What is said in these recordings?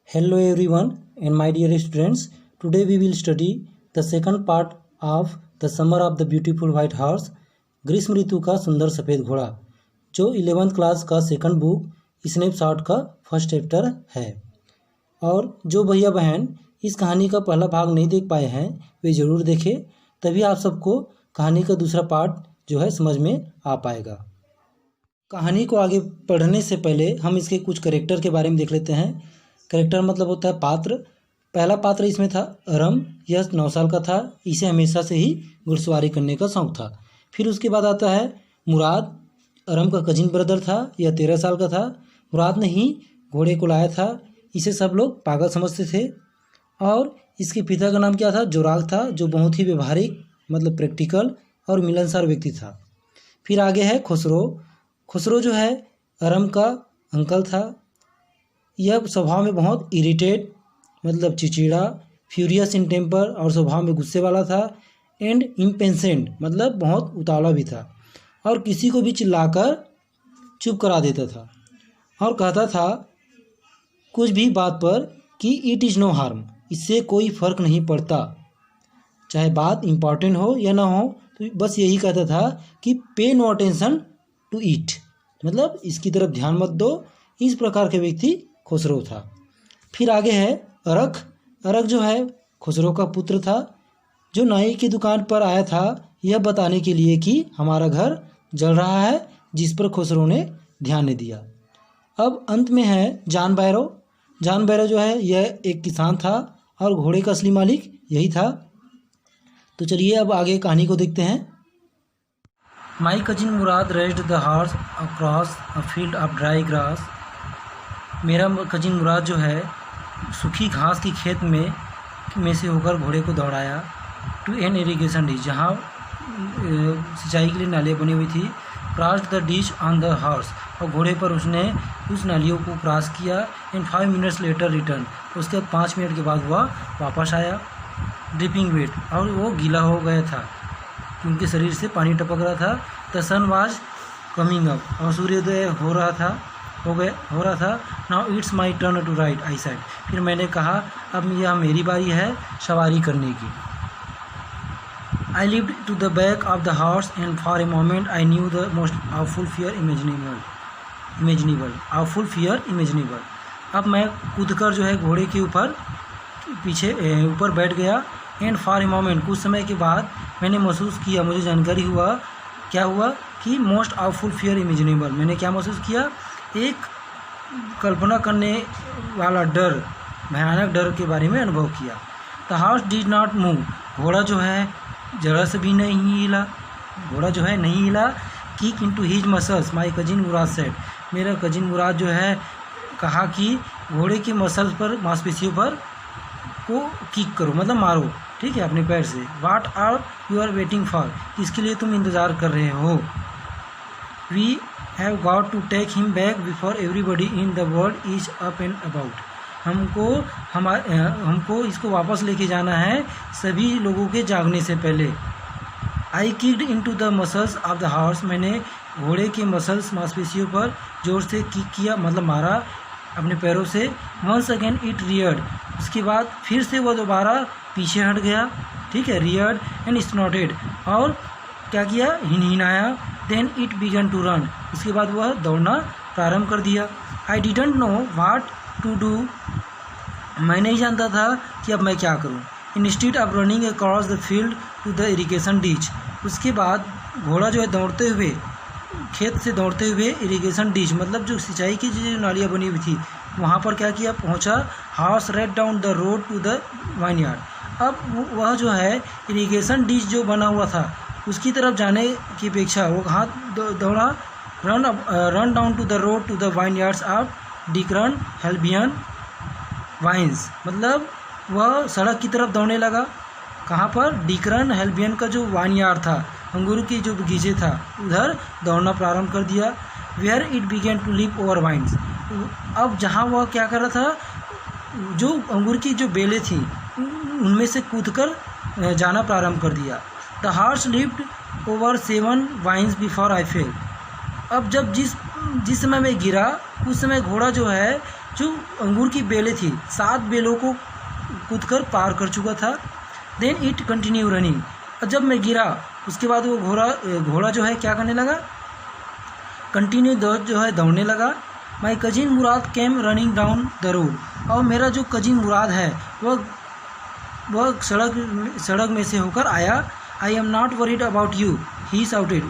Hello everyone and my dear students. Today we will study the second part of the Summer of the Beautiful White Horse, ग्रीष्म ऋतु का सुंदर सफ़ेद घोड़ा, जो 11th class का second book snapshot का first chapter है। और जो भैया बहन इस कहानी का पहला भाग नहीं देख पाए हैं वे ज़रूर देखें, तभी आप सबको कहानी का दूसरा पार्ट जो है समझ में आ पाएगा। कहानी को आगे पढ़ने से पहले हम इसके कुछ कैरेक्टर के बारे में देख लेते हैं। कैरेक्टर मतलब होता है पात्र। पहला पात्र इसमें था अरम। यह 9 साल का था। इसे हमेशा से ही घुड़सवारी करने का शौक़ था। फिर उसके बाद आता है मुराद। अरम का कजिन ब्रदर था। यह 13 साल का था। मुराद ने ही घोड़े को लाया था। इसे सब लोग पागल समझते थे। और इसके पिता का नाम क्या था? जोराग था, जो बहुत ही व्यवहारिक मतलब प्रैक्टिकल और मिलनसार व्यक्ति था। फिर आगे है खुसरो। खुसरो जो है अरम का अंकल था। यह स्वभाव में बहुत इरिटेट मतलब चिड़चिड़ा, फ्यूरियस इन टेम्पर और स्वभाव में गुस्से वाला था। एंड इम्पेशेंट मतलब बहुत उतावला भी था और किसी को भी चिल्लाकर चुप करा देता था और कहता था कुछ भी बात पर कि इट इज़ नो हार्म, इससे कोई फ़र्क नहीं पड़ता, चाहे बात इम्पॉर्टेंट हो या ना हो। तो बस यही कहता था कि पे नो अटेंशन टू इट, मतलब इसकी तरफ ध्यान मत दो। इस प्रकार के व्यक्ति खुसरो था। फिर आगे है अरख। अरख जो है खुसरो का पुत्र था, जो नाई की दुकान पर आया था यह बताने के लिए कि हमारा घर जल रहा है, जिस पर खुसरो ने ध्यान नहीं दिया। अब अंत में है जान बैरो। जान बैरो जो है यह एक किसान था और घोड़े का असली मालिक यही था। तो चलिए अब आगे कहानी को देखते हैं। माई cousin Murad raised the horse across a field of dry grass. मेरा कजिन मुराद जो है सूखी घास की खेत में से होकर घोड़े को दौड़ाया टू एन इरीगेशन डिश, जहाँ सिंचाई के लिए नालियाँ बनी हुई थी। Crossed the dish on the horse, और घोड़े पर उसने उस नालियों को क्रॉस किया। एंड 5 मिनट्स लेटर रिटर्न, उसके 5 मिनट के बाद वह वापस आया। ड्रिपिंग वेट, और वो गीला हो गया था, उनके शरीर से पानी टपक रहा था। The sun was coming up, और सूर्योदय हो रहा था। Now it's my turn to ride, I said. फिर मैंने कहा अब यह मेरी बारी है सवारी करने की। I lived to the back of the horse and for a moment I knew the most awful fear imaginable। अब मैं कूदकर जो है घोड़े के ऊपर बैठ गया। एंड फॉर ए मोमेंट, कुछ समय के बाद मैंने महसूस किया, मुझे जानकारी हुआ, क्या हुआ कि मोस्ट awful fear imaginable, मैंने क्या महसूस किया? एक कल्पना करने वाला डर, भयानक डर के बारे में अनुभव किया। The horse did not move, घोड़ा जो है जरा से भी नहीं हिला। Kick into his muscles, my cousin Mourad said. मेरा कजिन मुराद जो है कहा कि घोड़े के मसल्स पर, मांसपेशियों पर को किक करो, मतलब मारो, ठीक है, अपने पैर से। What are you are waiting for, इसके लिए तुम इंतज़ार कर रहे हो। We have got to take him back before everybody in the world is up and about. हमको इसको वापस लेके जाना है सभी लोगों के जागने से पहले। I kicked into the muscles of the horse, मैंने घोड़े के मसल्स, मांसपेशियों पर जोर से किक किया, मतलब मारा अपने पैरों से। वंस अगेन इट रियर्ड, उसके बाद फिर से वह दोबारा पीछे हट गया, ठीक है, रियर्ड एंड स्नॉटेड, और क्या किया? हिनहिनाया। Then it began to run, उसके बाद वह दौड़ना प्रारंभ कर दिया। I didn't know what to do, मैं नहीं जानता था कि अब मैं क्या करूं। Instead of running across the field to the irrigation ditch, उसके बाद घोड़ा जो है खेत से दौड़ते हुए इरिगेशन डिच, मतलब जो सिंचाई की जो नालियाँ बनी हुई थी वहाँ पर क्या किया? पहुँचा। Horse rode down the road to the vineyard, अब वह जो है इरिगेशन डिच जो बना हुआ था उसकी तरफ जाने की अपेक्षा वो कहाँ दौड़ा? Run down to the road to the vineyards of Dikran Halabian wines, मतलब वह सड़क की तरफ दौड़ने लगा। कहाँ पर? डिक्रन हेल्बियन का जो वाइनयार्ड था, अंगूर की जो बगीचे था, उधर दौड़ना प्रारंभ कर दिया। Where it began to leap over vines, अब जहाँ वह क्या कर रहा था, जो अंगूर की जो बेलें थी उनमें से कूदकर जाना प्रारंभ कर दिया। The horse lift over 7 vines before I fell, अब जब जिस समय मैं गिरा उस समय घोड़ा जो है जो अंगूर की बेलें थी 7 बेलों को कूदकर पार कर चुका था। देन इट कंटिन्यू रनिंग, और जब मैं गिरा उसके बाद वो घोड़ा जो है क्या करने लगा, कंटिन्यू जो है दौड़ने लगा। माई cousin Murad came running down the road, और मेरा जो कजिन मुराद है वह सड़क में से होकर आया। I am not worried about you, he shouted,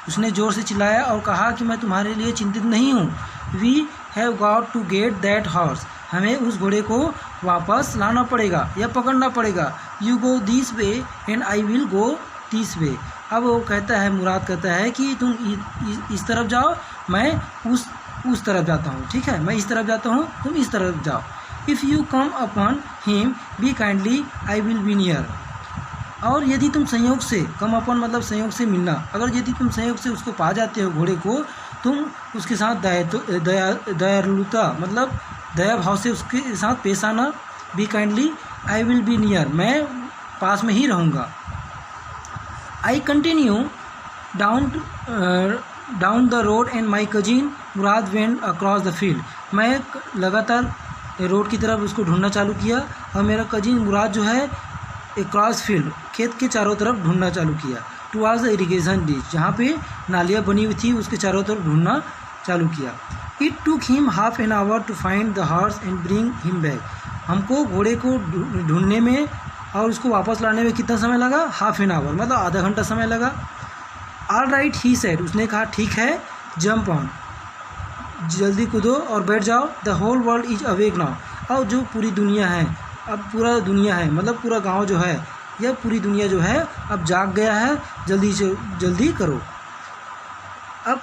उसने ज़ोर से चिल्लाया और कहा कि मैं तुम्हारे लिए चिंतित नहीं हूँ। We have got to get that horse, हमें उस घोड़े को वापस लाना पड़ेगा या पकड़ना पड़ेगा। You go this way and I will go this way. अब वो कहता है, मुराद कहता है कि तुम इस तरफ जाओ, मैं उस तरफ जाता हूँ, ठीक है, मैं इस तरफ जाता हूँ, तुम इस तरफ जाओ। If you come upon him B kindly I will be near, और यदि तुम संयोग से, कम अपन मतलब संयोग से मिलना, अगर यदि तुम संयोग से उसको पा जाते हो घोड़े को, तुम उसके साथ दयालुता मतलब दया भाव से उसके साथ पेश आना। Be kindly I will be near, मैं पास में ही रहूँगा। I continue down the road and my cousin Murad went across the field, मैं लगातार रोड की तरफ उसको ढूंढना चालू किया और मेरा कजिन मुराद जो है क्रॉस फील्ड, खेत के चारों तरफ ढूंढना चालू किया। टुवार्ड्स द इरिगेशन डिच, जहाँ पे नालियाँ बनी हुई थी उसके चारों तरफ ढूंढना चालू किया। It took him half an hour to find the horse and bring him back, हमको घोड़े को ढूंढने में और उसको वापस लाने में कितना समय लगा, हाफ एन आवर मतलब आधा घंटा समय लगा। ऑल राइट ही सेड, उसने कहा ठीक है, जंप ऑन, जल्दी कूदो और बैठ जाओ। The whole world is awake now, और जो पूरी दुनिया है, अब पूरा दुनिया है मतलब पूरा गांव जो है या पूरी दुनिया जो है अब जाग गया है, जल्दी से जल्दी करो। अब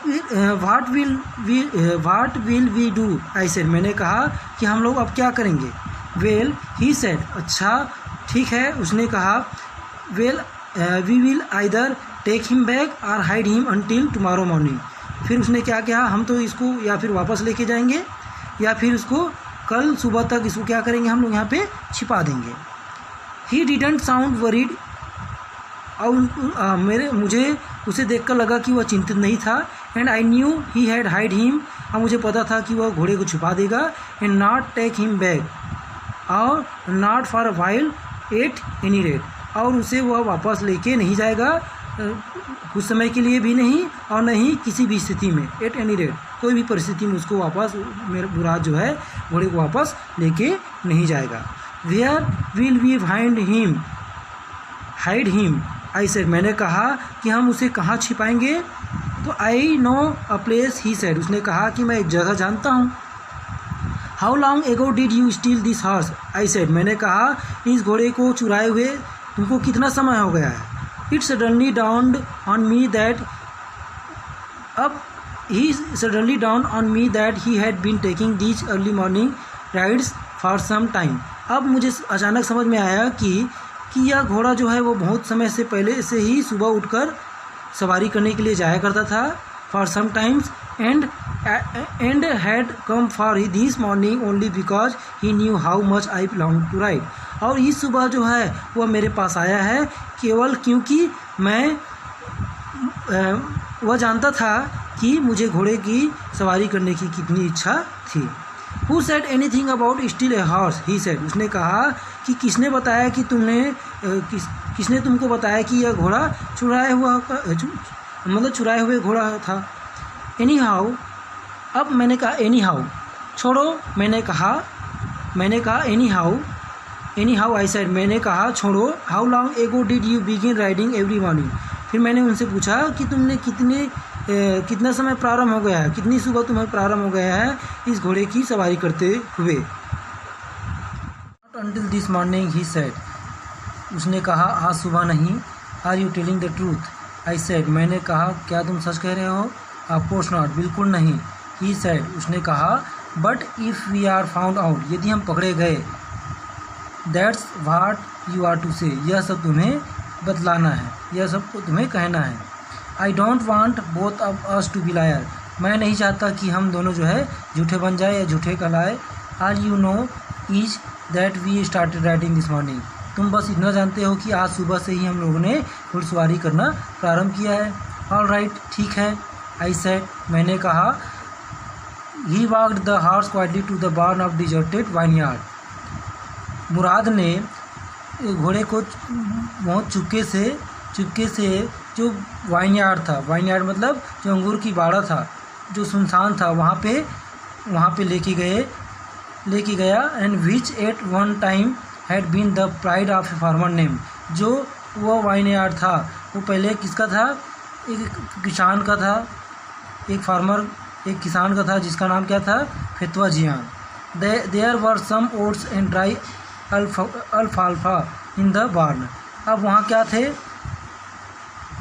what will we do, I said, मैंने कहा कि हम लोग अब क्या करेंगे। वेल ही सेड, अच्छा ठीक है, उसने कहा। Well we will either take him back और hide him until tomorrow morning, फिर उसने क्या कहा, हम तो इसको या फिर वापस लेके जाएंगे या फिर उसको कल सुबह तक इसको क्या करेंगे, हम लोग यहाँ पे छिपा देंगे। ही डिडंट साउंड वरीड, और मुझे उसे देखकर लगा कि वह चिंतित नहीं था। And I knew he had hide him, और मुझे पता था कि वह घोड़े को छुपा देगा। And not take him back, और not for a while at any rate, और उसे वह वापस लेके नहीं जाएगा, कुछ समय के लिए भी नहीं और नहीं किसी भी स्थिति में, एट एनी रेट, कोई भी परिस्थिति में उसको वापस, मेरा मुराद जो है घोड़े को वापस लेके नहीं जाएगा। Where will we find him hide him, I said, मैंने कहा कि हम उसे कहाँ छिपाएंगे। तो I know a place, he said, उसने कहा कि मैं एक जगह जानता हूँ। How long ago did you steal this horse, I said, मैंने कहा इस घोड़े को चुराए हुए तुमको कितना समय हो गया है। It suddenly dawned on me that, अब he suddenly down on me that he had been taking these early morning rides for some time, अब मुझे अचानक समझ में आया कि यह घोड़ा जो है वो बहुत समय से पहले से ही सुबह उठकर सवारी करने के लिए जाया करता था, for some times, and had come for this morning only because he knew how much I belong to ride, और इस सुबह जो है वह मेरे पास आया है केवल क्योंकि मैं वह जानता था कि मुझे घोड़े की सवारी करने की कितनी इच्छा थी। Who said anything about steal a horse? He said, उसने कहा कि किसने बताया कि किसने तुमको बताया कि यह घोड़ा चुराए हुए घोड़ा था। Anyhow, अब मैंने कहा anyhow, छोड़ो, मैंने कहा anyhow I said, मैंने कहा छोड़ो। How long ago did you begin riding every morning? फिर मैंने उनसे पूछा कि तुमने कितना समय प्रारंभ हो गया है, कितनी सुबह तुम्हें प्रारंभ हो गया है इस घोड़े की सवारी करते हुए। Not until this morning, he said, उसने कहा आज सुबह नहीं। Are you telling the truth? I said, मैंने कहा क्या तुम सच कह रहे हो? Of course not, बिल्कुल नहीं। He said, उसने कहा but if we are found out, यदि हम पकड़े गए, that's what you are to say, यह सब तुम्हें बतलाना है, यह सब तुम्हें कहना है। I don't want both of us to be liar, मैं नहीं चाहता कि हम दोनों जो है झूठे बन जाए या झूठे कहलाए। All you know is that we started riding this morning, तुम बस इतना जानते हो कि आज सुबह से ही हम लोगों ने घुड़सवारी करना प्रारंभ किया है। All right, ठीक है, I said, मैंने कहा he walked the horse quietly to the barn of deserted vineyard. Mourad ने घोड़े को बहुत चुपके से जो वाइनयार्ड था, वाइनयार्ड मतलब जो अंगूर की बाड़ा था, जो सुनसान था, वहाँ पे लेके गया and which at one time had been the pride of a farmer name. जो वो वाइनयार्ड था वो पहले किसका था? एक किसान का था, एक किसान का था जिसका नाम क्या था? Fetvajian. There were some oats and dry अल्फाल्फा इन द बार्न। अब वहाँ क्या थे?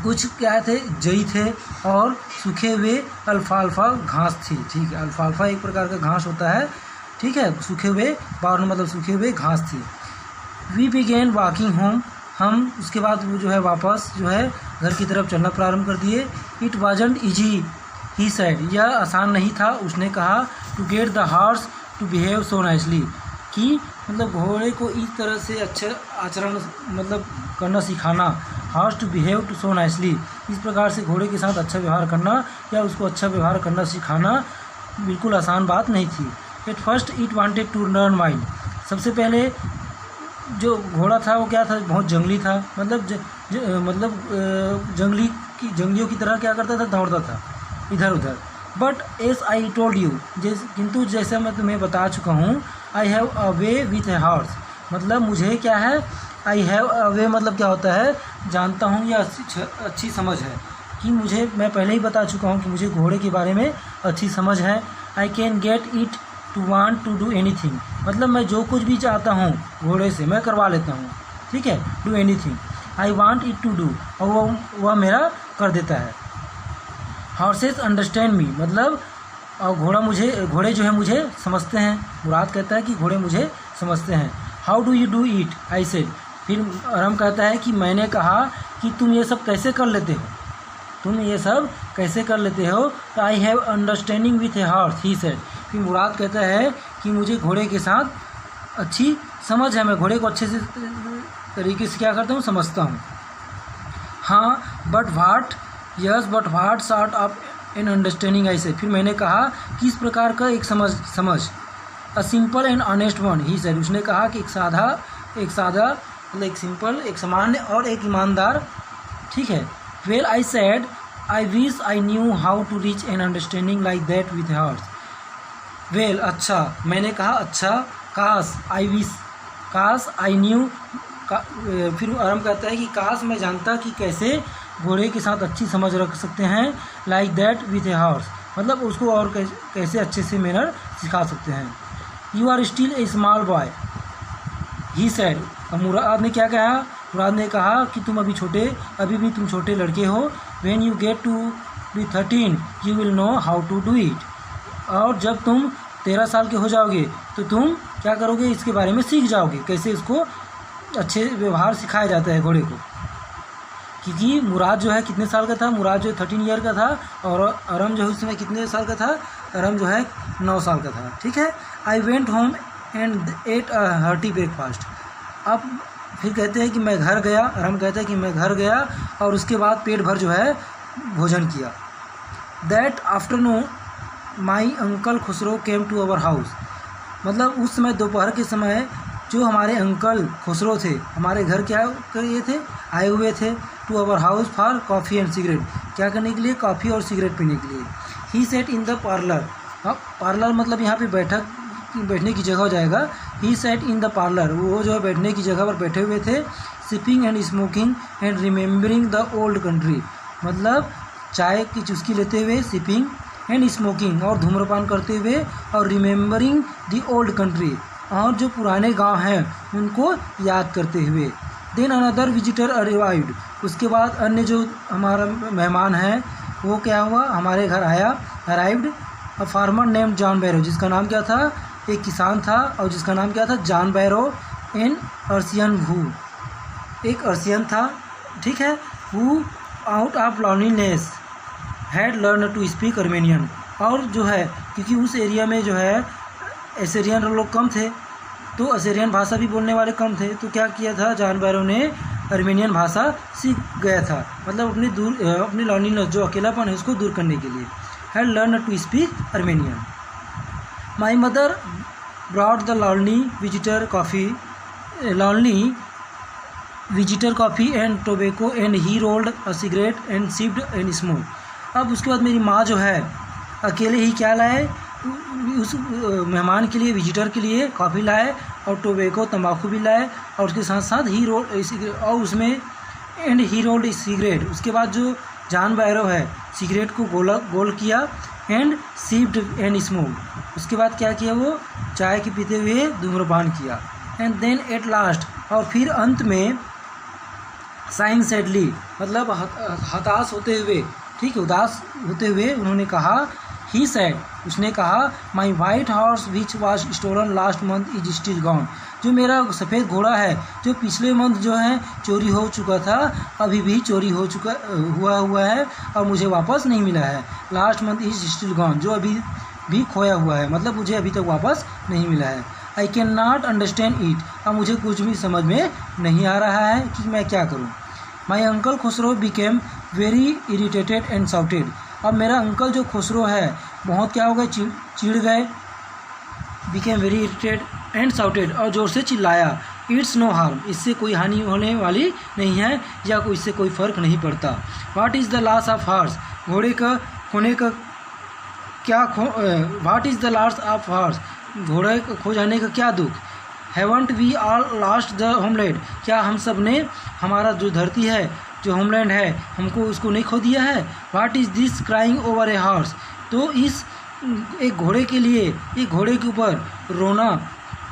कुछ क्या थे? जई थे और सूखे हुए अल्फाल्फा घास थी। ठीक है, अल्फाल्फा एक प्रकार का घास होता है। ठीक है, सूखे हुए बार्न मतलब सूखे हुए घास थी। We began walking home. हम उसके बाद वो जो है वापस जो है घर की तरफ चलना प्रारंभ कर दिए। It wasn't easy he said. यह आसान नहीं था, उसने कहा, to get the horse to behave so nicely, कि मतलब घोड़े को इस तरह से अच्छा आचरण मतलब करना सिखाना। Horse to behave to so nicely, इस प्रकार से घोड़े के साथ अच्छा व्यवहार करना या उसको अच्छा व्यवहार करना सिखाना बिल्कुल आसान बात नहीं थी। At first it wanted to learn mind. सबसे पहले जो घोड़ा था वो क्या था? बहुत जंगली था, मतलब जंगलियों की तरह क्या करता था? दौड़ता था इधर उधर। But S I told you, किंतु जैसे मैं तुम्हें बता चुका हूँ, आई have a way with a horse, मतलब मुझे क्या है? आई हैव अ वे मतलब क्या होता है? जानता हूँ या अच्छी समझ है कि मैं पहले ही बता चुका हूँ कि मुझे घोड़े के बारे में अच्छी समझ है। I can get it to want to do anything, मतलब मैं जो कुछ भी चाहता हूँ घोड़े से मैं करवा लेता हूँ। ठीक है, do anything I want it to do, और वह मेरा कर देता है। हॉर्सेस अंडरस्टैंड मी, मतलब घोड़े जो है मुझे समझते हैं। मुराद कहता है कि घोड़े मुझे समझते हैं। How do you do it I said, फिर अरम कहता है कि मैंने कहा कि तुम ये सब कैसे कर लेते हो? I have understanding with a horse he said. फिर मुराद कहता है कि मुझे घोड़े के साथ अच्छी समझ है, मैं घोड़े को अच्छे से तरीके से क्या करता हूँ? समझता हूँ। हाँ, but what sort of an understanding I said, फिर मैंने कहा किस प्रकार का एक समझ। A simple and honest one he said, उसने कहा कि एक सादा मतलब एक सिंपल, एक सामान्य और एक ईमानदार। ठीक है। Well I said I wish I knew how to reach an understanding like that with horse. Well अच्छा, मैंने कहा अच्छा, काश आई न्यू, फिर आरम कहता है कि काश मैं जानता कि कैसे घोड़े के साथ अच्छी समझ रख सकते हैं, like that with a horse, मतलब उसको और कैसे अच्छे से मैनर सिखा सकते हैं। You are still a small boy he said. Mourad ने क्या कहा? मुराद ने कहा कि तुम अभी भी तुम छोटे लड़के हो। When you get to be 13 you will know how to do it, और जब तुम 13 साल के हो जाओगे तो तुम क्या करोगे? इसके बारे में सीख जाओगे, कैसे इसको अच्छे व्यवहार सिखाया जाता है घोड़े को। क्योंकि मुराद जो है कितने साल का था? मुराद जो 13 ईयर का था, और अरम जो है उस समय कितने साल का था? अरम जो है 9 साल का था। ठीक है। I went home and at a hearty breakfast. अब फिर कहते हैं कि मैं घर गया, अरम कहता है कि मैं घर गया और उसके बाद पेट भर जो है भोजन किया। That afternoon my uncle Khosrove came to our house, मतलब उस समय दोपहर के समय जो हमारे अंकल खुसरो थे हमारे घर क्या आए हुए थे to our house for coffee and cigarette, क्या करने के लिए? कॉफ़ी और सिगरेट पीने के लिए। ही सेट इन द पार्लर, अब पार्लर मतलब यहाँ पे बैठने की जगह हो जाएगा। ही सेट इन द पार्लर, वो जो है बैठने की जगह पर बैठे हुए थे। Sipping and smoking and remembering the old country, मतलब चाय की चुस्की लेते हुए, सिपिंग एंड स्मोकिंग और धूम्रपान करते हुए, और रिमेम्बरिंग द ओल्ड कंट्री और जो पुराने गांव हैं उनको याद करते हुए। देन अनदर विजिटर अराइव्ड, उसके बाद अन्य जो हमारा मेहमान है वो क्या हुआ? हमारे घर आया। Arrived a farmer name John Byro, जिसका नाम क्या था? एक किसान था और जिसका नाम क्या था? John Byro. एन अर्सियन हु, एक अर्सियन था। ठीक है। Who out of loneliness had learn to speak Armenian, और जो है क्योंकि उस एरिया में जो है एसेरियन लोग कम थे तो असेरियन भाषा भी बोलने वाले कम थे, तो क्या किया था? जॉन बैरो ने अर्मेनियन भाषा सीख गया था, मतलब अपनी लॉनलीनेस जो अकेलापन है उसको दूर करने के लिए। Had learn to speak Armenian. My mother brought the lonely visitor coffee and tobacco and he rolled a cigarette and sipped and smoked. अब उसके बाद मेरी माँ जो है अकेले ही क्या लाए, उस मेहमान के लिए, विजिटर के लिए कॉफ़ी लाए और टोबैको तंबाकू भी लाए और उसके साथ साथ ही रोल और उसमें एंड ही रोल्ड सिगरेट। उसके बाद जो जॉन बैरो है सिगरेट को गोल किया एंड सिप्ड एंड स्मोक्ड। उसके बाद क्या किया, वो चाय के पीते हुए धूम्रपान किया। एंड देन एट लास्ट, और फिर अंत में साइन सैडली मतलब हताश होते हुए, ठीक है, उदास होते हुए उन्होंने कहा, ही सैड, उसने कहा, my white horse which was stolen last month is still gone. जो मेरा सफ़ेद घोड़ा है जो पिछले मंथ जो है चोरी हो चुका था, अभी भी चोरी हुआ है और मुझे वापस नहीं मिला है। Last month is still gone, जो अभी भी खोया हुआ है, मतलब मुझे अभी तक वापस नहीं मिला है। I can not understand it, अब मुझे कुछ भी समझ में नहीं आ रहा है कि मैं क्या करूं। माई uncle Khusro became very irritated and shouted. अब मेरा अंकल जो खुसरो है बहुत क्या हो गए, चिढ़ गए। Became very irritated and shouted, और ज़ोर से चिल्लाया, इट्स नो हार्म, इससे कोई हानि होने वाली नहीं है या इससे कोई फ़र्क नहीं पड़ता। What is the loss of horse, घोड़े का खोने का क्या what is the loss of horse, घोड़े खो जाने का क्या दुख। Haven't we all lost the homeland, क्या हम सब ने हमारा जो धरती है, जो होमलैंड है, हमको उसको नहीं खो दिया है। What is this crying over a horse, तो इस एक घोड़े के लिए, एक घोड़े के ऊपर रोना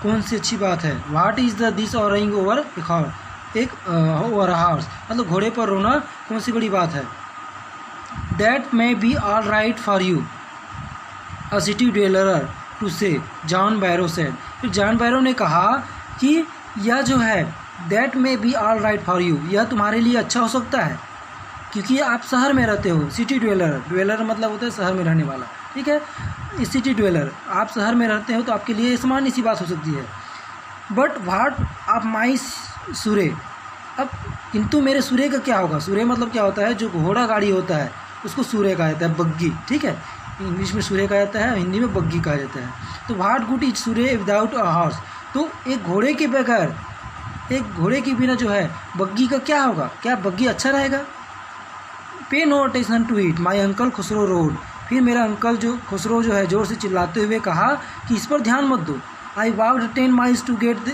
कौन सी अच्छी बात है। व्हाट इज़ द दिस ऑरिंग ओवर ओवर हॉर्स, मतलब घोड़े पर रोना कौन सी बड़ी बात है। That may be all right for you a city dweller to say, John Byro said. फिर जॉन बैरो ने कहा कि यह जो है that may be all right for you, यह तुम्हारे लिए अच्छा हो सकता है क्योंकि आप शहर में रहते हो। सिटी ड्वेलर मतलब होता है शहर में रहने वाला, ठीक है। सिटी ड्वेलर, आप शहर में रहते हो तो आपके लिए सामान्य सी बात हो सकती है। बट व्हाट ऑफ माई सूरे, अब किंतु मेरे सूरे का क्या होगा। सूरे मतलब क्या होता है, जो घोड़ा गाड़ी होता है उसको सूरे कहा जाता है, बग्गी, ठीक है। इंग्लिश में सूरे कहा जाता है, हिंदी में बग्गी कहा जाता है। तो what good is surrey without a horse, तो एक घोड़े के बगैर, एक घोड़े के बिना जो है बग्गी का क्या होगा, क्या बग्गी अच्छा रहेगा। Pay no attention to it my uncle Khosrove roared, फिर मेरा अंकल जो खुसरो जो है ज़ोर से चिल्लाते हुए कहा कि इस पर ध्यान मत दो। I walked 10 miles to get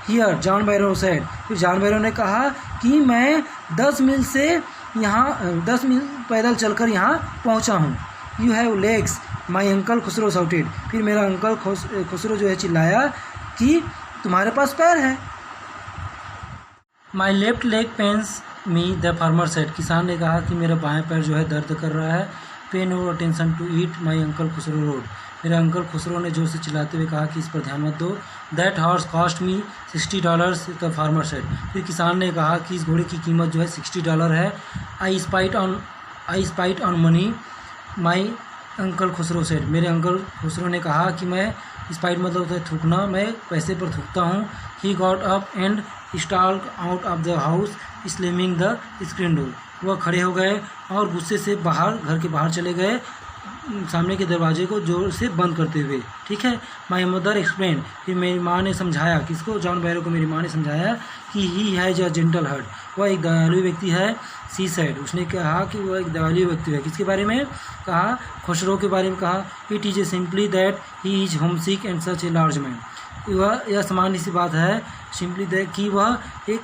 here, John Byro said. फिर जॉन बैरो ने कहा कि मैं 10 मील से यहाँ 10 मील पैदल चलकर यहाँ पहुँचा हूँ। You have legs my uncle Khusro shouted, फिर मेरा अंकल खुसरो जो है चिल्लाया कि तुम्हारे पास पैर है। My left leg pens me the farmer said, किसान ने कहा कि मेरा बाएं पैर जो है दर्द कर रहा है। Pay no attention to it my uncle Khosrove roared, मेरे अंकल खुसरो ने जोर से चिल्लाते हुए कहा कि इस पर ध्यान मत दो। That horse cost me $60 the farmer said, फिर किसान ने कहा कि इस घोड़े की कीमत जो है $60 है। I spite on money my uncle Khosrove said, मेरे अंकल खुसरो ने कहा कि मैं, स्पाइट मतलब होता है थूकना, मैं पैसे पर थूकता हूँ। He got up and stalk out of the house slamming the screen door, वह खड़े हो गए और गुस्से से बाहर, घर के बाहर चले गए, सामने के दरवाजे को जोर से बंद करते हुए, ठीक है। माई मदर एक्सप्लेन, फिर मेरी माँ ने समझाया, किसको, जॉन बैरो को मेरी माँ ने समझाया कि he has a gentle heart, वह एक दयालु व्यक्ति है। सी सेड, उसने कहा कि वह एक दयालु व्यक्ति है। किसके बारे में कहा, खुसरो के बारे में कहा। It is a simply that he is home sick and such a large man, यह सामान्य सी बात है, सिंपली दैट कि वह एक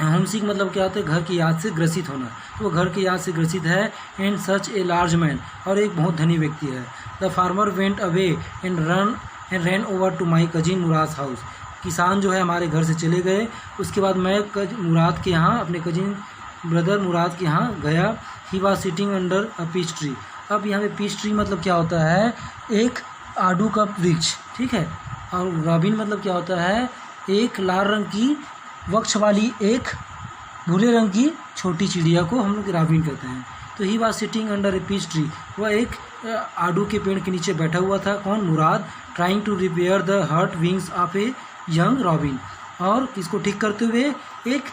होमसिक मतलब क्या होता है, घर की याद से ग्रसित होना, तो वो घर की याद से ग्रसित है। And such a large man, और एक बहुत धनी व्यक्ति है। The farmer went away and ran over to my cousin Mourad house, किसान जो है हमारे घर से चले गए। उसके बाद मैं मुराद के यहाँ, अपने कजिन ब्रदर मुराद के यहाँ गया। He was sitting under a peach tree, अब यहाँ पे पीच ट्री मतलब क्या होता है, एक आड़ू का वृक्ष, ठीक है। और रॉबिन मतलब क्या होता है, एक लाल रंग की वक्ष वाली एक भूरे रंग की छोटी चिड़िया को हम लोग रॉबिन कहते हैं। तो he was sitting under a peach tree, वह एक आड़ू के पेड़ के नीचे बैठा हुआ था। कौन, Mourad. Trying to repair the hurt wings of a young robin, और किसको ठीक करते हुए, एक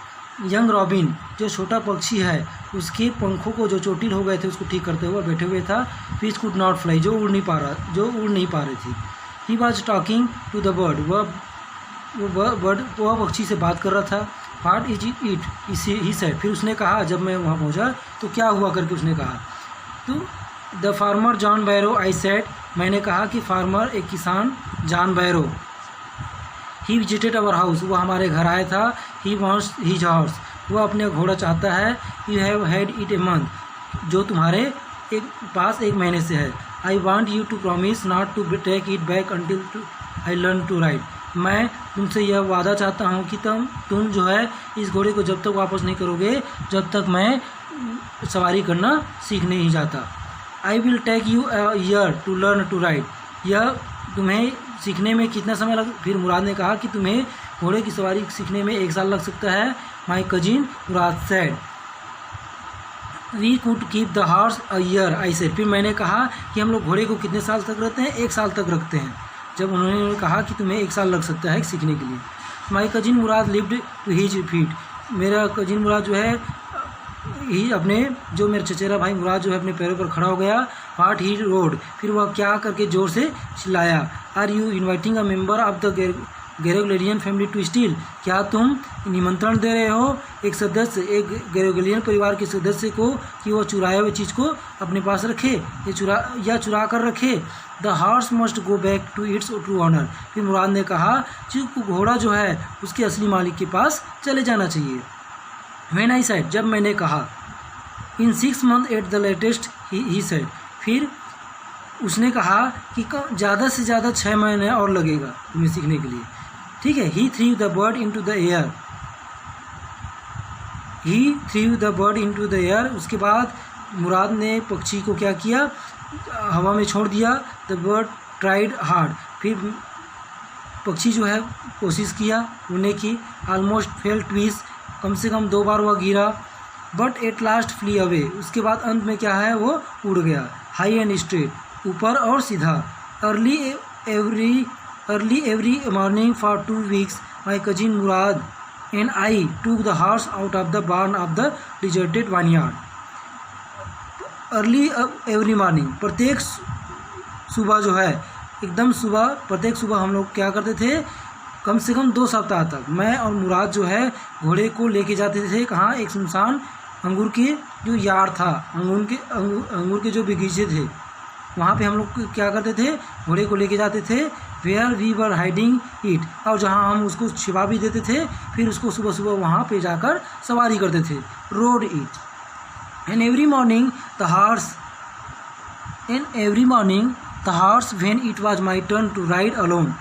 यंग रॉबिन जो छोटा पक्षी है उसके पंखों को जो चोटिल हो गए थे उसको ठीक करते हुए बैठे हुए था। विच कुड नॉट फ्लाई, जो उड़ नहीं पा रही थी। He was talking to the bird, वह पक्षी से बात कर रहा था। What is it he said, फिर उसने कहा, जब मैं वहाँ पहुँचा तो क्या हुआ करके उसने कहा। तो the farmer John Byro, I said, मैंने कहा कि फार्मर एक किसान John Byro, he visited our house, वो हमारे घर आया था। ही वॉन्ट्स हिज हॉर्स, वो अपने घोड़ा चाहता है। You have had it a month, जो तुम्हारे पास 1 महीने से है। I want you to promise not to take it back until I learn to ride, मैं तुमसे यह वादा चाहता हूँ कि तुम जो है इस घोड़े को जब तक वापस नहीं करोगे जब तक मैं सवारी करना सीख नहीं जाता। I will take you a year to learn to ride, यह तुम्हें सीखने में कितना समय लग। फिर मुराद ने कहा कि तुम्हें घोड़े की सवारी सीखने में 1 साल लग सकता है। My cousin Mourad said, we could keep the horse a year, I said, फिर मैंने कहा कि हम लोग घोड़े को कितने साल तक रखते हैं, 1 साल तक रखते हैं। जब उन्होंने कहा कि तुम्हें 1 साल लग सकता है सीखने के लिए। My cousin Mourad leaped to his feet, मेरा कजिन मुराद जो है मेरा चचेरा भाई मुराद जो है अपने पैरों पर खड़ा हो गया। व्हाट ही रोड, फिर वह क्या करके ज़ोर से चिल्लाया। Are you inviting a member of the Garoghlanian family to steal, क्या तुम निमंत्रण दे रहे हो एक गेरोगलियन परिवार के सदस्य को कि वह चुराए हुए चीज़ को अपने पास रखे या चुरा कर रखे। The horse must go back to its true owner, फिर मुराद ने कहा कि घोड़ा जो है उसके असली मालिक के पास चले जाना चाहिए। व्हेन आई सेड, जब मैंने कहा। इन 6 months at the latest, he said, फिर उसने कहा कि ज़्यादा से ज़्यादा 6 महीने और लगेगा तुम्हें सीखने के लिए, ठीक है। He threw the bird into the air, उसके बाद मुराद ने पक्षी को क्या किया, हवा में छोड़ दिया। द बर्ड ट्राइड हार्ड, फिर पक्षी जो है कोशिश किया उड़ने की। ऑलमोस्ट फेल ट्विस, कम से कम 2 बार वह गिरा। But at last flee away, उसके बाद अंत में क्या है वो उड़ गया। हाई एंड स्ट्रेट, ऊपर और सीधा। Early every morning for 2 weeks my cousin Mourad and I took the horse out of the barn of the deserted vineyard. Early every morning, प्रत्येक सुबह जो है एकदम सुबह, प्रत्येक सुबह हम लोग क्या करते थे, कम से कम 2 सप्ताह तक मैं और मुराद जो है घोड़े को लेके जाते थे। कहाँ, एक सुनसान अंगूर के जो यार्ड था, अंगूर के जो बगीचे थे, वहाँ पे हम लोग क्या करते थे, घोड़े को लेके जाते थे। Where we were hiding it, और जहाँ हम उसको छिपा भी देते थे, फिर उसको सुबह सुबह वहाँ पे जाकर सवारी करते थे। Rode it and every morning the horse when it was my turn to ride alone.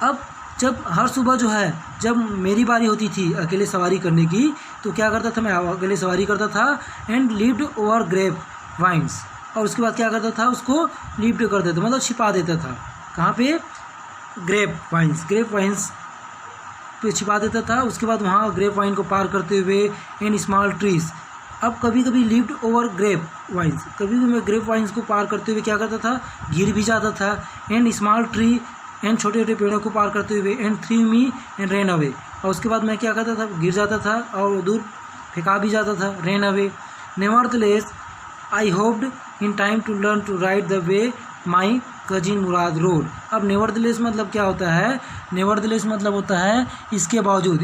अब जब हर सुबह जो है जब मेरी बारी होती थी अकेले सवारी करने की, तो क्या करता था, मैं अकेले सवारी करता था। And leaped over grape vines, और उसके बाद क्या करता था, उसको लिफ्ट कर देता, मतलब छिपा देता था। कहाँ पे, ग्रेप वाइन्स पे छिपा देता था। उसके बाद वहाँ ग्रेप वाइन को पार करते हुए एंड स्मॉल ट्रीज, अब कभी कभी लिव्ड ओवर ग्रेप वाइन्स, कभी भी मैं ग्रेप वाइन्स को पार करते हुए क्या करता था, गिर भी जाता था। एंड स्मॉल ट्री, एंड छोटे छोटे पेड़ों को पार करते हुए। And three me and rain away, और उसके बाद मैं क्या करता था, गिर जाता था और दूर फेंका भी जाता था, ran away. Nevertheless I hoped in time to learn to ride the way my cousin Mourad rode. अब नेवरदलेस मतलब क्या होता है, नेवरदलेस मतलब होता है इसके बावजूद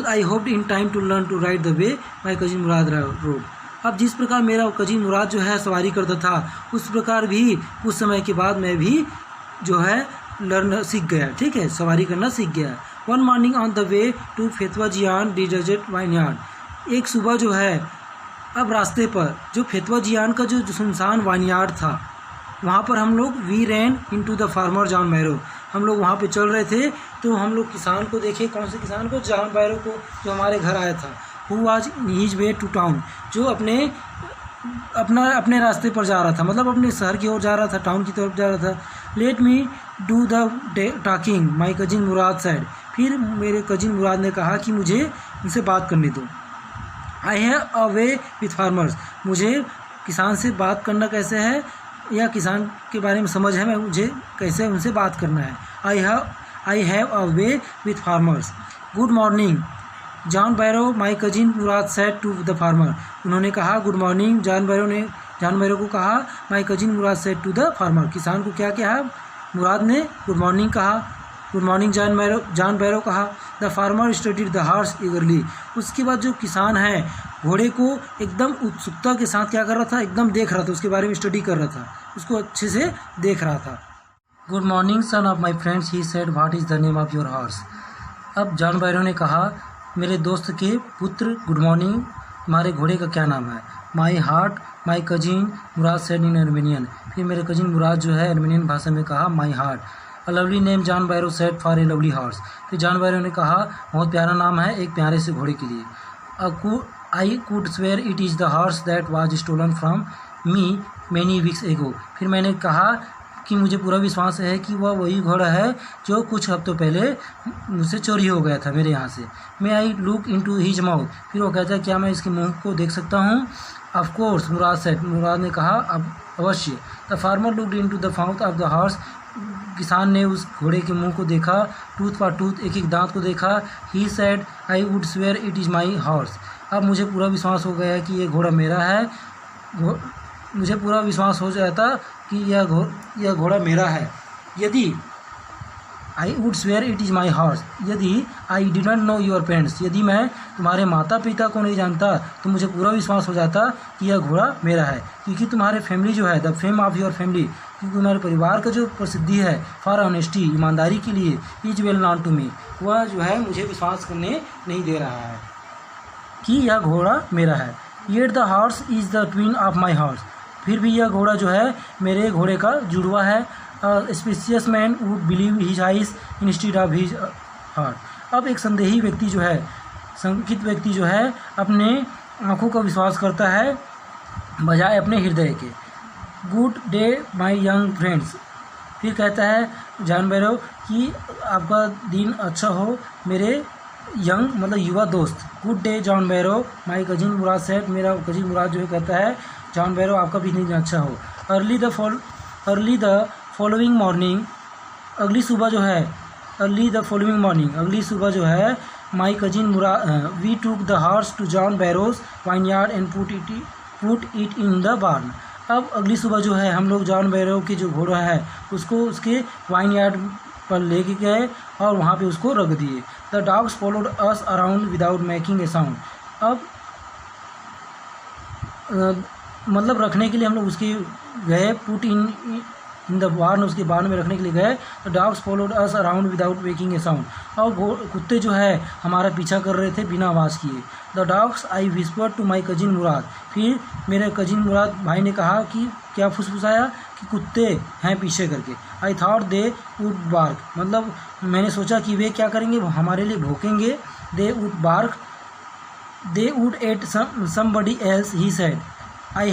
I hoped in time to learn to ride the way my cousin Mourad rode. अब जिस प्रकार मेरा कजिन मुराद जो है सवारी करता था, उस प्रकार भी कुछ समय के बाद मैं भी जो है सीख गया, ठीक है, सवारी करना सीख गया। One morning on the way to Fetvajian desert vineyard, एक सुबह जो है अब रास्ते पर जो फेतवा जियान का जो सुनसान वाइनयार्ड था, वहाँ पर हम लोग we ran into the farmer John Byro, हम लोग वहाँ पे चल रहे थे। तो हम लोग किसान को देखे, कौन से किसान को, जॉन बैरो को, जो हमारे घर आया था। Who was in his way to town, जो अपने रास्ते पर जा रहा था, मतलब अपने शहर की ओर जा रहा था, टाउन की तरफ जा रहा था। Let me do the talking my cousin Murad side, फिर मेरे कजिन मुराद ने कहा कि मुझे उनसे बात करने दो। आई have a way with farmers, मुझे किसान से बात करना कैसे है, या किसान के बारे में समझ है, मुझे कैसे उनसे बात करना है। I have a way with farmers. Good morning John Byro my cousin Mourad said to the farmer, उन्होंने कहा गुड मॉर्निंग, जॉन बैरो ने जान बैरो को कहा। My cousin Mourad said to the farmer, किसान को क्या कहा? मुराद ने गुड मॉर्निंग कहा। गुड मॉर्निंग जान बैरो कहा। The farmer studied the horse eagerly, उसके बाद जो किसान है घोड़े को एकदम उत्सुकता के साथ क्या कर रहा था? एकदम देख रहा था, उसके बारे में स्टडी कर रहा था, उसको अच्छे से देख रहा था। Good morning son of my friends, he said what is the name of your horse. अब जान बैरो ने कहा, मेरे दोस्त के पुत्र गुड मॉर्निंग, तुम्हारे घोड़े का क्या नाम है? My heart my cousin Mourad said in Armenian, फिर मेरे कजिन मुराद जो है अर्मेनियन भाषा में कहा my heart. A lovely name John Byro said for a lovely horse, फिर जान बैरो ने कहा बहुत प्यारा नाम है एक प्यारे से घोड़े के लिए। I could swear it is the horse that was stolen from me many weeks ago, फिर मैंने कहा कि मुझे पूरा विश्वास है कि वह वही घोड़ा है जो कुछ हफ्तों पहले मुझसे चोरी हो गया था मेरे यहाँ से। May I look into his mouth, फिर वो कहता है क्या मैं इसके मुंह को देख सकता हूँ? Of course Murad said, Mourad ने कहा अब अवश्य। The farmer looked into the mouth of the horse, किसान ने उस घोड़े के मुंह को देखा, टूथ फॉर टूथ, एक एक दांत को देखा। ही said I would swear it is my horse, अब मुझे पूरा विश्वास हो गया कि ये घोड़ा मेरा है। मुझे पूरा विश्वास हो जाता कि यह घोड़ा मेरा है। यदि I would swear it is my horse, यदि I didn't know your parents, यदि मैं तुम्हारे माता पिता को नहीं जानता तो मुझे पूरा विश्वास हो जाता कि यह घोड़ा मेरा है, क्योंकि तुम्हारे फैमिली जो है, the fame of your family, क्योंकि तुम्हारे परिवार का जो प्रसिद्धि है फॉर ऑनेस्टी, ईमानदारी के लिए, is well known to me, वह जो है मुझे विश्वास करने नहीं दे रहा है कि यह घोड़ा मेरा है। Yet the horse is the twin of my horse, फिर भी यह घोड़ा जो है मेरे घोड़े का जुड़वा है। Spacious man would believe his eyes instead of his heart, अब एक संदेही व्यक्ति जो है, शंकित व्यक्ति जो है अपने आँखों का विश्वास करता है बजाय अपने हृदय के। Good day my young friends, फिर कहता है जान बैरो कि आपका दिन अच्छा हो मेरे यंग मतलब युवा दोस्त। Good day John Byro my cousin Mourad said, मेरा कजिन मुराद जो है कहता है जॉन बैरो आपका भी दिन अच्छा हो। अर्ली द फॉलोइंग मॉर्निंग, अगली सुबह जो है, अर्ली द फॉलोइंग मॉर्निंग, अगली सुबह जो है, my cousin Mourad we took the horse to John Byro's vineyard and put it in the barn, अब अगली सुबह जो है हम लोग जॉन बैरो की जो घोड़ा है उसको उसके वाइन यार्ड पर लेके गए और वहाँ पे उसको रख दिए। The dogs followed us around without making a sound, अब मतलब रखने के लिए हम लोग उसके गए, पुट इन द बार्न, उसके बार्न में रखने के लिए गए। The dogs followed us around without making a sound, और कुत्ते जो है हमारा पीछा कर रहे थे बिना आवाज़ किए। The dogs I whispered to my cousin Mourad, फिर मेरे कजिन मुराद भाई ने कहा कि क्या फुसफुसाया कि कुत्ते हैं पीछे करके। I thought they would bark, मतलब मैंने सोचा कि वे क्या करेंगे, वो हमारे लिए भौंकेंगे। They would bark, they would at somebody else, he said I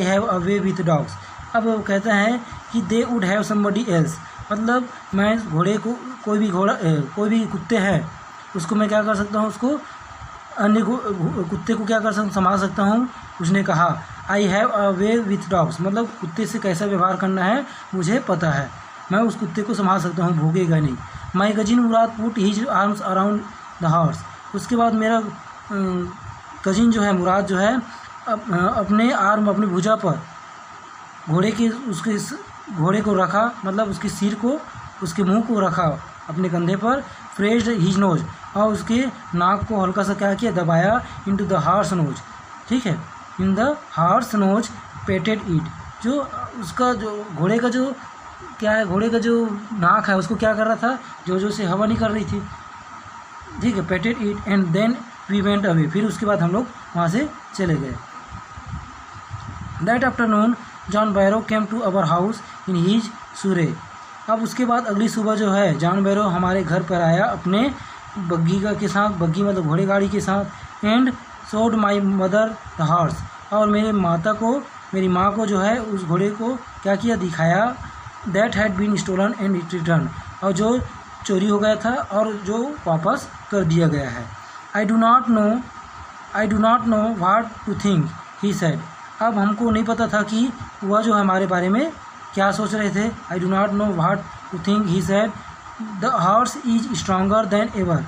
have a way with dogs, अब वो कहते हैं कि they would have somebody else, मतलब मैं घोड़े को कोई भी कुत्ते हैं उसको मैं क्या कर सकता हूँ, उसको अन्य कुत्ते को क्या कर सकता, संभाल सकता हूँ। उसने कहा आई have a way with dogs, मतलब कुत्ते से कैसा व्यवहार करना है मुझे पता है, मैं उस कुत्ते को संभाल सकता हूँ, भूगेगा नहीं। माई cousin Murad put his arms around the horse, उसके बाद मेरा कजिन जो है मुराद जो है अपने आर्म अपनी भुजा पर घोड़े को रखा, मतलब उसके सिर को उसके मुंह को रखा अपने कंधे पर। फ्रेज्ड हिज नोज, और उसके नाक को हल्का सा क्या किया, दबाया। इनटू द हॉर्स नोज, ठीक है, in the horse nose petted it, जो उसका जो घोड़े का जो क्या है, घोड़े का जो नाक है उसको क्या कर रहा था, जो से हवा निकल रही थी, ठीक है, petted it and then we went away, फिर उसके बाद हम लोग वहाँ से चले गए। That afternoon John Byro came to our house in his surrey, अब उसके बाद अगली सुबह जो है जॉन बैरो हमारे घर पर आया अपने बग्गी के साथ, बग्गी मतलब घोड़े गाड़ी के साथ। And showed my mother the horse, और मेरी माँ को जो है उस घोड़े को क्या किया, दिखाया। That had been stolen and it return, और जो चोरी हो गया था और जो वापस कर दिया गया है। I do not know what to think, he said, अब हमको नहीं पता था कि वह जो हमारे बारे में क्या सोच रहे थे। I do not know what to think, he said, the horse is stronger than ever,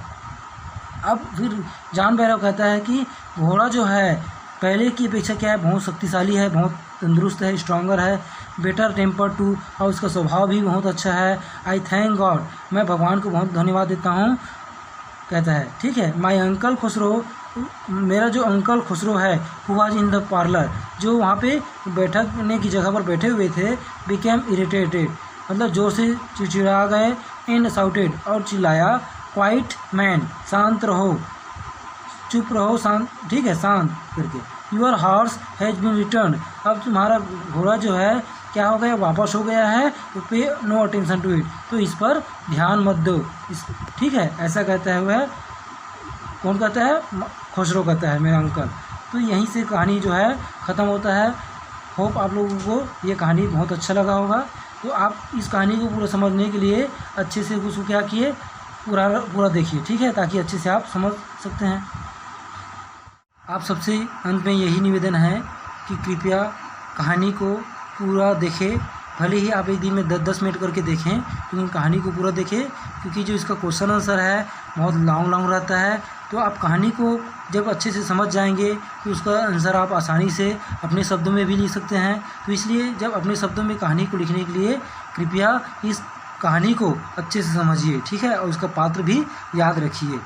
अब फिर जॉन बैरो कहता है कि घोड़ा जो है पहले की अपेक्षा क्या है, बहुत शक्तिशाली है, बहुत तंदुरुस्त है, स्ट्रॉन्गर है। बेटर टेम्पर टू, और उसका स्वभाव भी बहुत अच्छा है। आई थैंक गॉड, मैं भगवान को बहुत धन्यवाद देता हूँ, कहता है। ठीक है। माई अंकल खुसरो, मेरा जो अंकल खुसरो है, who was in the parlour, जो वहाँ पे बैठने की जगह पर बैठे हुए थे, बिकेम इरिटेटेड, मतलब जोर से चिड़चिड़ा गए। एंड साउटेड, और चिल्लाया, क्वाइट मैन, शांत रहो, चुप रहो, शांत, ठीक है, शांत करके। Your horse has been return, अब तुम्हारा घोड़ा जो है क्या हो गया, वापस हो गया है। तो पे नो अटेंशन टू इट, तो इस पर ध्यान मत दो, इस, ठीक है, ऐसा कहता है वह। कौन कहता है? खुसरो कहता है, मेरा अंकल। तो यहीं से कहानी जो है ख़त्म होता है। होप आप लोगों को ये कहानी बहुत अच्छा लगा होगा। तो आप इस कहानी को पूरा समझने के लिए अच्छे से उसको क्या किए, पूरा देखिए, ठीक है, ताकि अच्छे से आप समझ सकते हैं। आप सबसे अंत में यही निवेदन है कि कृपया कहानी को पूरा देखें, भले ही आप एक दिन में 10-10 मिनट करके देखें, लेकिन कहानी को पूरा देखें, क्योंकि जो इसका क्वेश्चन आंसर है बहुत लॉन्ग रहता है। तो आप कहानी को जब अच्छे से समझ जाएंगे तो उसका आंसर आप आसानी से अपने शब्दों में भी लिख सकते हैं। तो इसलिए जब अपने शब्दों में कहानी को लिखने के लिए कृपया इस कहानी को अच्छे से समझिए, ठीक है, और उसका पात्र भी याद रखिए।